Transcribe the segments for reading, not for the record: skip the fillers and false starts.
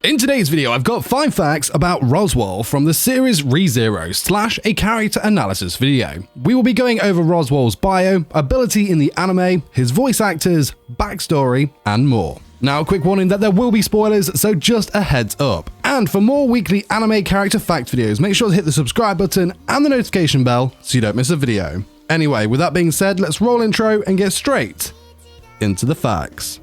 In today's video, I've got 5 facts about Roswaal from the series ReZero / a character analysis video. We will be going over Roswaal's bio, ability in the anime, his voice actors, backstory, and more. Now, a quick warning that there will be spoilers, so just a heads up. And for more weekly anime character fact videos, make sure to hit the subscribe button and the notification bell so you don't miss a video. Anyway, with that being said, let's roll intro and get straight into the facts.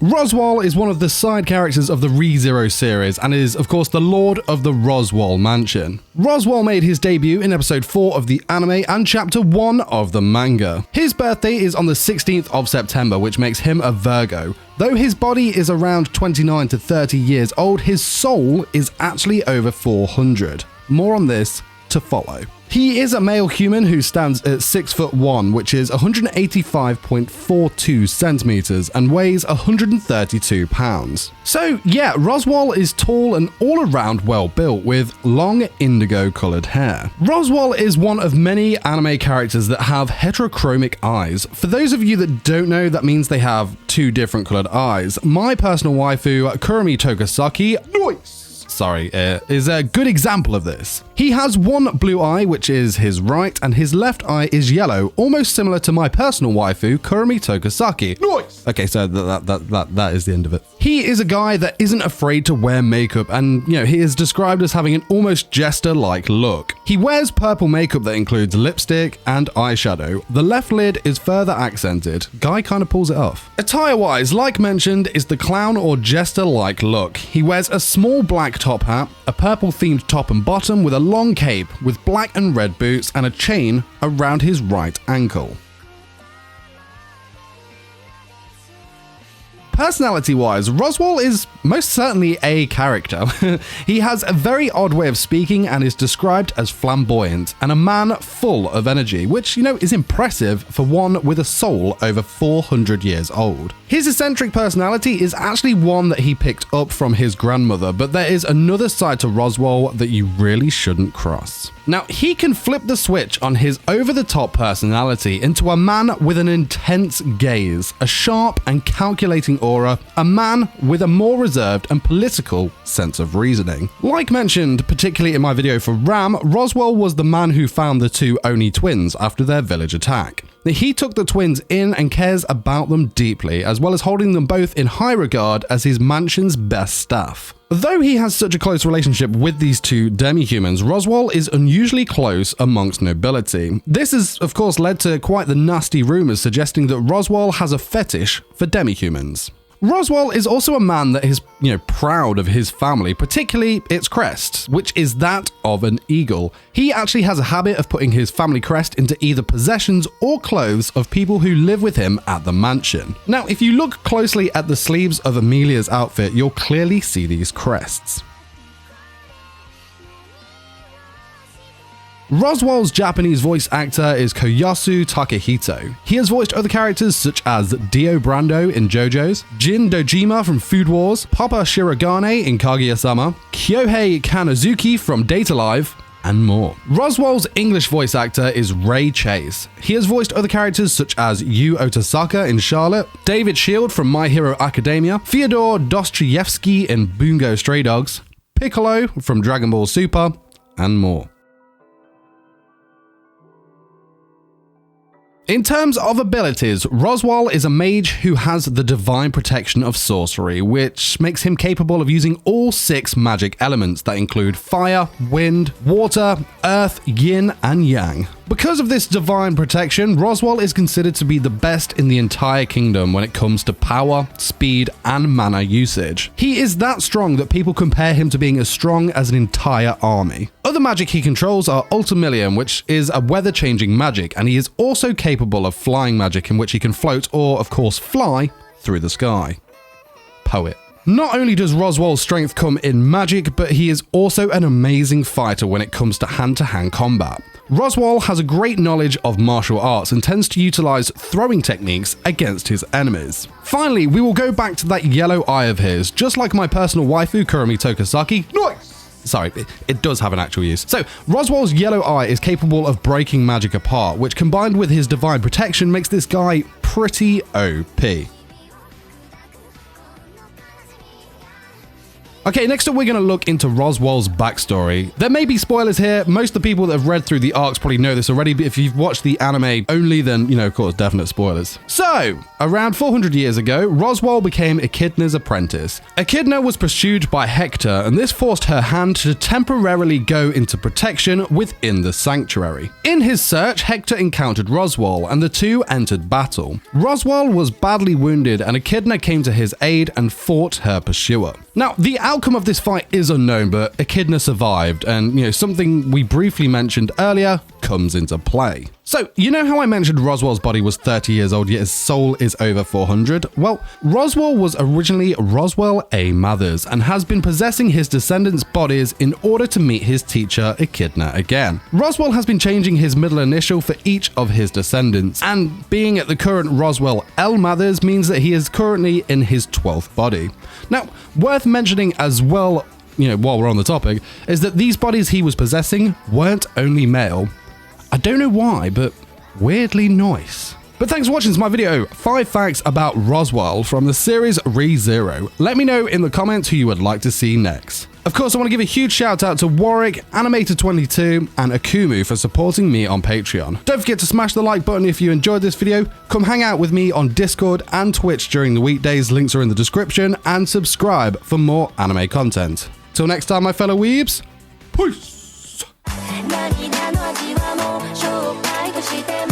Roswaal is one of the side characters of the ReZero series and is, of course, the Lord of the Roswaal Mansion. Roswaal made his debut in episode 4 of the anime and chapter 1 of the manga. His birthday is on the 16th of September, which makes him a Virgo. Though his body is around 29 to 30 years old, his soul is actually over 400. More on this to follow. He is a male human who stands at 6'1", which is 185.42 centimeters and weighs 132 pounds. So yeah, Roswaal is tall and all around well built with long indigo colored hair. Roswaal is one of many anime characters that have heterochromic eyes. For those of you that don't know, that means they have 2 different colored eyes. My personal waifu, Kurumi Tokusaki, is a good example of this. He has one blue eye, which is his right, and his left eye is yellow, almost similar to my personal waifu, Kurumi Tokusaki. Nice! Okay, so that is the end of it. He is a guy that isn't afraid to wear makeup, and he is described as having an almost jester-like look. He wears purple makeup that includes lipstick and eyeshadow. The left lid is further accented. Guy kind of pulls it off. Attire-wise, like mentioned, is the clown or jester-like look. He wears a small black top hat, a purple-themed top and bottom with a long cape with black and red boots and a chain around his right ankle. Personality-wise, Roswaal is most certainly a character. He has a very odd way of speaking and is described as flamboyant and a man full of energy, which, is impressive for one with a soul over 400 years old. His eccentric personality is actually one that he picked up from his grandmother, but there is another side to Roswaal that you really shouldn't cross. Now, he can flip the switch on his over-the-top personality into a man with an intense gaze, a sharp and calculating aura, a man with a more reserved and political sense of reasoning. Like mentioned, particularly in my video for Ram, Roswaal was the man who found the 2 Oni twins after their village attack. He took the twins in and cares about them deeply, as well as holding them both in high regard as his mansion's best staff. Though he has such a close relationship with these 2 demi-humans, Roswaal is unusually close amongst nobility. This has, of course, led to quite the nasty rumors suggesting that Roswaal has a fetish for demi-humans. Roswaal is also a man that is, proud of his family, particularly its crest, which is that of an eagle. He actually has a habit of putting his family crest into either possessions or clothes of people who live with him at the mansion. Now, if you look closely at the sleeves of Amelia's outfit, you'll clearly see these crests. Roswaal's Japanese voice actor is Koyasu Takehito. He has voiced other characters such as Dio Brando in JoJo's, Jin Dojima from Food Wars, Papa Shirogane in Kaguya-sama, Kyohei Kanazuki from Data Live, and more. Roswaal's English voice actor is Ray Chase. He has voiced other characters such as Yu Otasaka in Charlotte, David Shield from My Hero Academia, Fyodor Dostoyevsky in Bungo Stray Dogs, Piccolo from Dragon Ball Super, and more. In terms of abilities, Roswaal is a mage who has the divine protection of sorcery, which makes him capable of using all 6 magic elements that include fire, wind, water, earth, yin, and yang. Because of this divine protection, Roswaal is considered to be the best in the entire kingdom when it comes to power, speed, and mana usage. He is that strong that people compare him to being as strong as an entire army. Other magic he controls are Ultimillium, which is a weather-changing magic, and he is also capable of flying magic in which he can float or, of course, fly through the sky. Poet. Not only does Roswaal's strength come in magic, but he is also an amazing fighter when it comes to hand-to-hand combat. Roswaal has a great knowledge of martial arts and tends to utilize throwing techniques against his enemies. Finally, we will go back to that yellow eye of his, just like my personal waifu, Kurumi Tokasaki. Nice! Sorry, it does have an actual use. So, Roswaal's yellow eye is capable of breaking magic apart, which combined with his divine protection makes this guy pretty OP. Okay, next up we're going to look into Roswaal's backstory. There may be spoilers here. Most of the people that have read through the arcs probably know this already, but if you've watched the anime only, then, you know, of course, definite spoilers. So, around 400 years ago, Roswaal became Echidna's apprentice. Echidna was pursued by Hector, and this forced her hand to temporarily go into protection within the sanctuary. In his search, Hector encountered Roswaal, and the two entered battle. Roswaal was badly wounded, and Echidna came to his aid and fought her pursuer. Now, the outcome of this fight is unknown, but Echidna survived, and, you know, something we briefly mentioned earlier comes into play. So, you know how I mentioned Roswaal's body was 30 years old, yet his soul is over 400? Well, Roswaal was originally Roswaal L Mathers, and has been possessing his descendants' bodies in order to meet his teacher Echidna again. Roswaal has been changing his middle initial for each of his descendants, and being at the current Roswaal L Mathers means that he is currently in his 12th body. Now, worth mentioning as well, you know, while we're on the topic, is that these bodies he was possessing weren't only male. I don't know why, but weirdly nice. But thanks for watching. It's my video, 5 facts about Roswaal from the series Re-Zero. Let me know in the comments who you would like to see next. Of course, I want to give a huge shout out to Warwick, Animator22, and Akumu for supporting me on Patreon. Don't forget to smash the like button if you enjoyed this video. Come hang out with me on Discord and Twitch during the weekdays. Links are in the description, and subscribe for more anime content. Till next time, my fellow weebs, peace! 涙の味はもう紹介として